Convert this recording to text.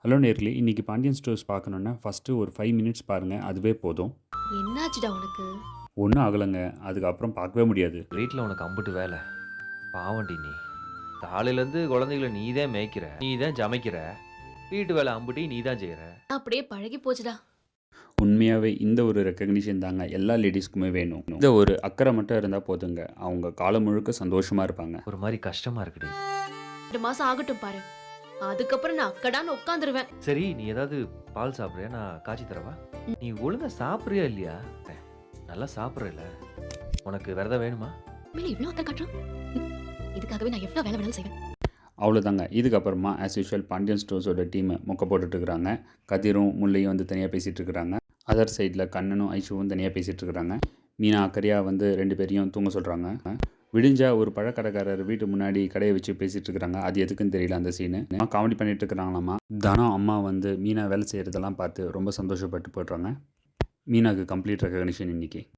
Hello நேர்களே, இன்னைக்கு Pandian stores பார்க்கணுன்னா ஃபஸ்ட்டு ஒரு 5 மினிட்ஸ் பாருங்கள், அதுவே போதும். என்னாச்சுடா உனக்கு? ஒன்றும் ஆகலைங்க. அதுக்கப்புறம் பார்க்கவே முடியாது. வீட்ல உனக்கு அம்புட்டு வேலை. பாவம்டி நீ. காலையிலேருந்து குழந்தைகள நீ தான் மேய்க்கிற, நீ தான் சமைக்கிற, வீட்டு வேலை அம்புட்டையும் நீ தான் செய்ற. அப்படியே பழகி போச்சுடா. உண்மையாகவே இந்த ஒரு ரெக்கக்னிஷன் தாங்க எல்லா லேடீஸ்க்குமே வேணும். இந்த ஒரு அக்கறை மட்டும் இருந்தால் போதுங்க. அவங்க காலம் முழுக்க சந்தோஷமாக இருப்பாங்க. ஒரு மாரி கஷ்டமா இருக்குடி. 2 மாசம் ஆகட்டும் பாரு. அதுக்கப்புறம் நான் அக்கடான்னு உட்காந்துருவேன். சரி, நீ ஏதாவது பால் சாப்பிடுறியா? நான் காய்ச்சி தரவா? நீ ஒழுங்கா சாப்பிடுறியா இல்லையா? நல்லா சாப்பிடுறல்ல. உனக்கு வேற ஏதாவது வேணுமா? மேல இவ்ளோ அக்கறை காட்டுறான். இதுக்காகவே நான் எவ்வளவு வேலை வேணாலும் செய்வேன். அவ்வளோதாங்க. இதுக்கப்புறமா ஆஸ் யூஷுவல் பாண்டியன் ஸ்டோர்ஸோட டீம் மொக்க போட்டுட்டு இருக்கிறாங்க. கதிரும் முல்லையும் வந்து தனியாக பேசிகிட்டு இருக்கிறாங்க. அதர் சைடில் கண்ணனும் ஐஷுவும் தனியாக பேசிகிட்டு இருக்கிறாங்க. மீனா அக்கறையாக வந்து 2 பேரையும் தூங்க சொல்கிறாங்க. விடிஞ்சா ஒரு பழக்கடைக்காரர் வீட்டு முன்னாடி கடையை வச்சு பேசிகிட்டு இருக்கிறாங்க. அது எதுக்குன்னு தெரியல அந்த சீனு. காமெடி பண்ணிட்டு இருக்கிறாங்களாமா. தனம் அம்மா வந்து மீனா வேலை செய்கிறதெல்லாம் பார்த்து ரொம்ப சந்தோஷப்பட்டு போய்ட்றாங்க. மீனாக்கு கம்ப்ளீட் ரெகக்னிஷன் இன்னைக்கு.